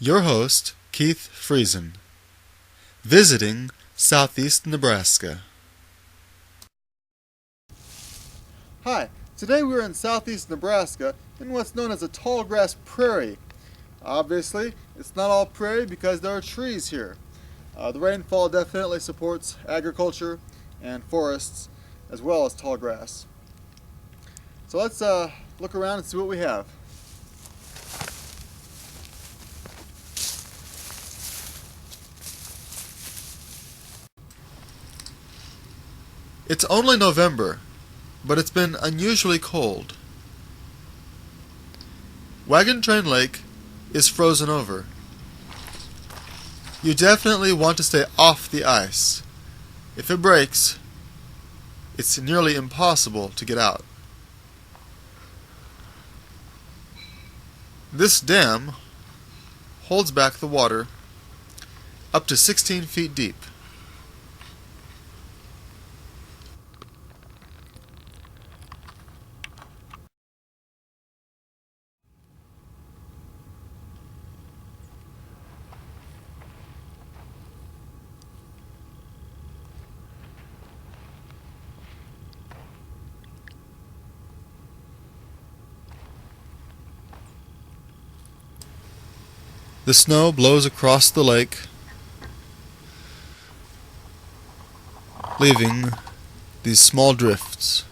Your host, Keith Friesen, visiting Southeast Nebraska. Hi, today we're in Southeast Nebraska in what's known as a tall grass prairie. Obviously, it's not all prairie because there are trees here. The rainfall definitely supports agriculture and forests as well as tall grass. So let's look around and see what we have. It's only November, but it's been unusually cold. Wagon Train Lake is frozen over. You definitely want to stay off the ice. If it breaks, it's nearly impossible to get out. This dam holds back the water up to 16 feet deep. The snow blows across the lake, leaving these small drifts.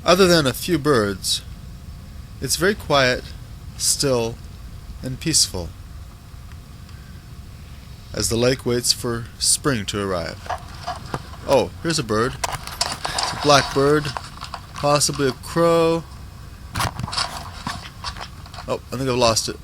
Other than a few birds, it's very quiet, still, and peaceful as the lake waits for spring to arrive. Oh, here's a bird. It's a blackbird, possibly a crow. Oh, I think I've lost it.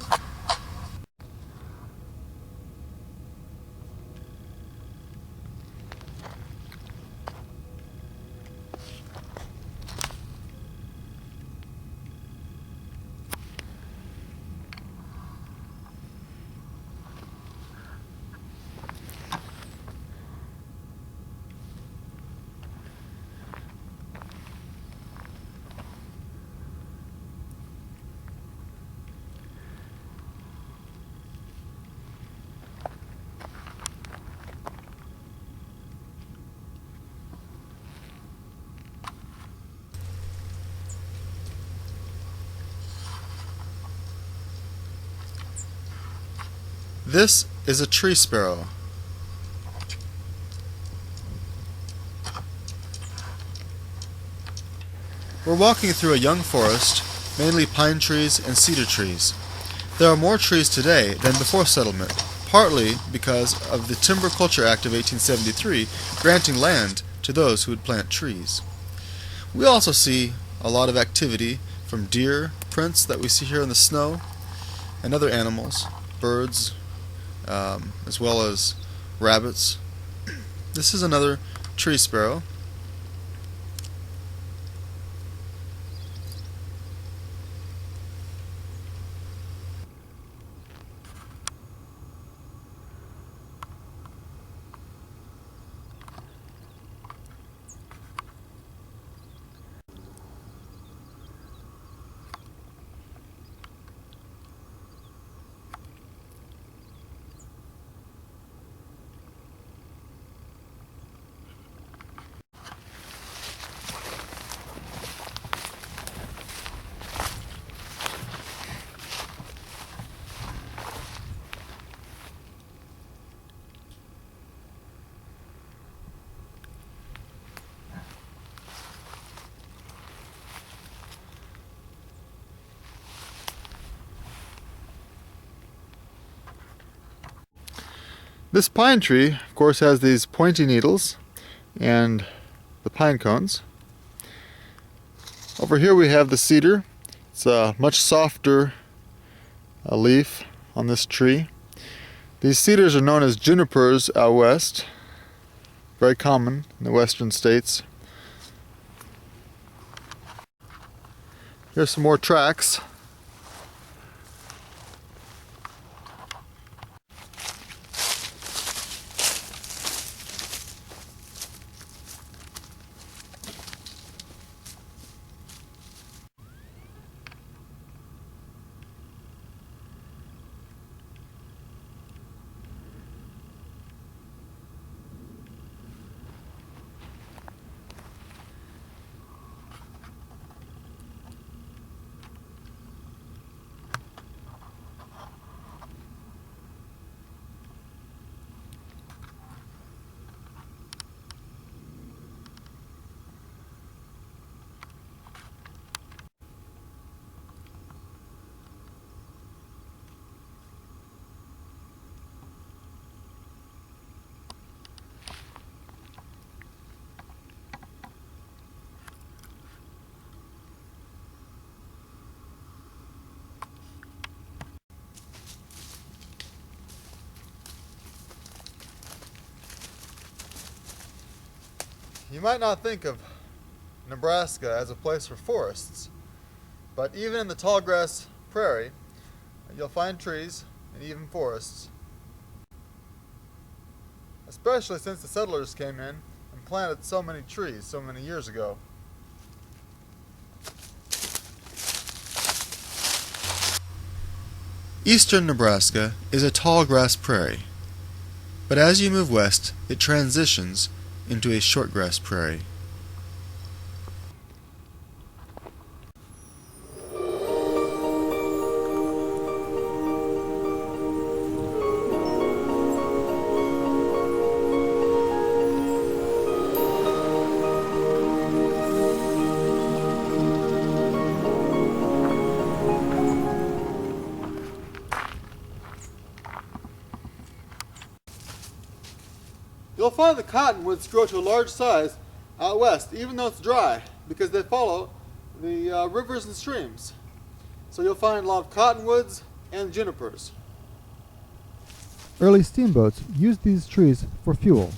This is a tree sparrow. We're walking through a young forest, mainly pine trees and cedar trees. There are more trees today than before settlement, partly because of the Timber Culture Act of 1873 granting land to those who would plant trees. We also see a lot of activity from deer prints that we see here in the snow and other animals, birds, as well as rabbits. This is another tree sparrow. This pine tree, of course, has these pointy needles and the pine cones. Over here we have the cedar. It's a much softer leaf on this tree. These cedars are known as junipers out west, very common in the western states. Here's some more tracks. You might not think of Nebraska as a place for forests, but even in the tall grass prairie, you'll find trees and even forests, especially since the settlers came in and planted so many trees so many years ago. Eastern Nebraska is a tall grass prairie, but as you move west, it transitions into a shortgrass prairie. You'll find the cottonwoods grow to a large size out west, even though it's dry, because they follow the rivers and streams. So you'll find a lot of cottonwoods and junipers. Early steamboats used these trees for fuel.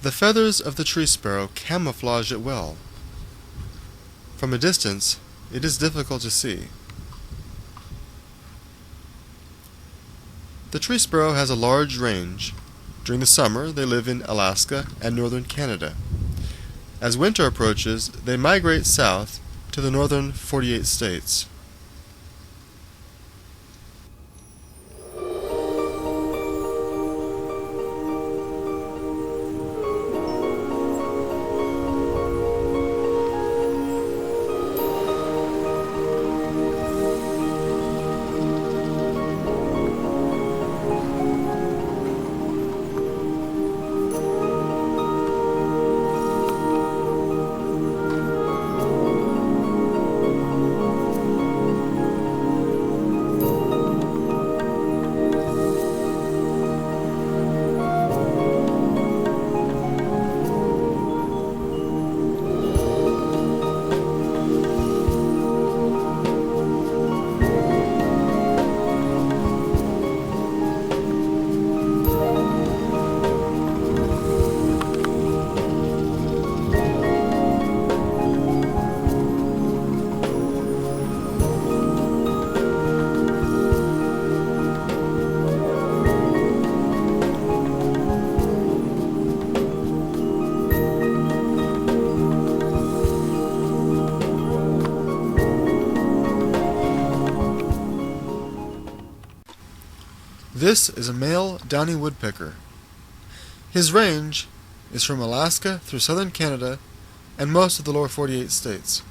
The feathers of the tree sparrow camouflage it well. From a distance, it is difficult to see. The tree sparrow has a large range. During the summer, they live in Alaska and northern Canada. As winter approaches, they migrate south to the northern 48 states. This is a male downy woodpecker. His range is from Alaska through southern Canada and most of the lower 48 states.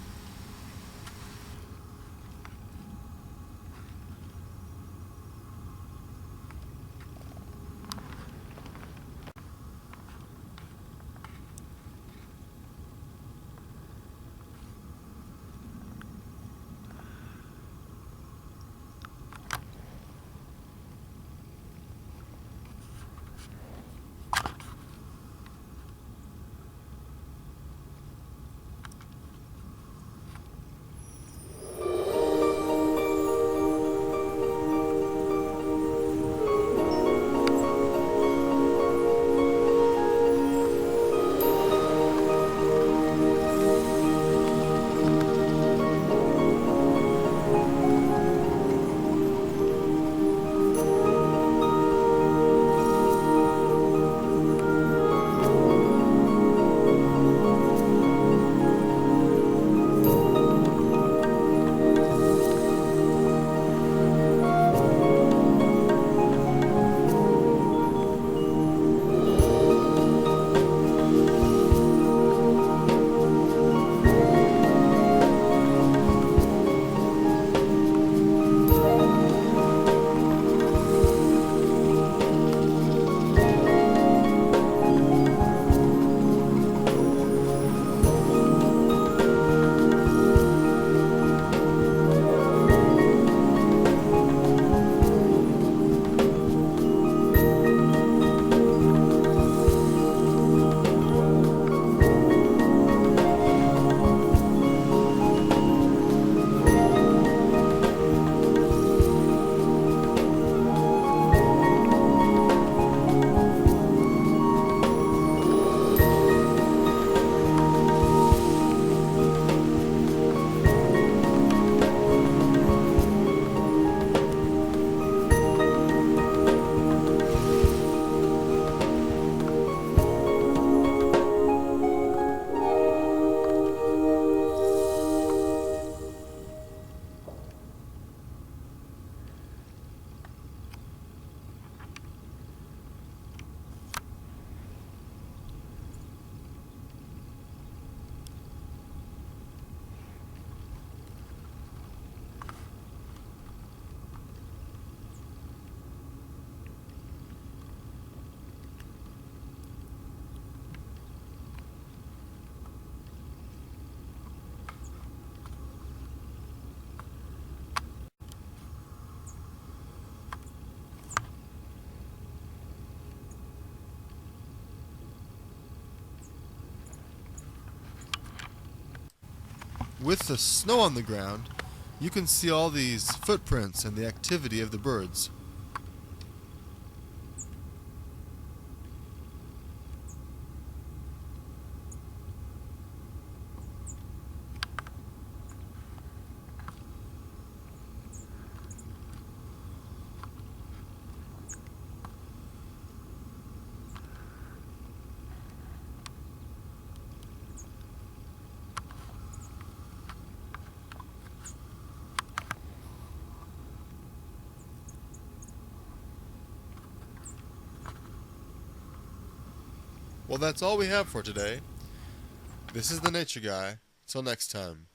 with the snow on the ground, you can see all these footprints and the activity of the birds. Well, that's all we have for today. This is the Nature Guy. Till next time.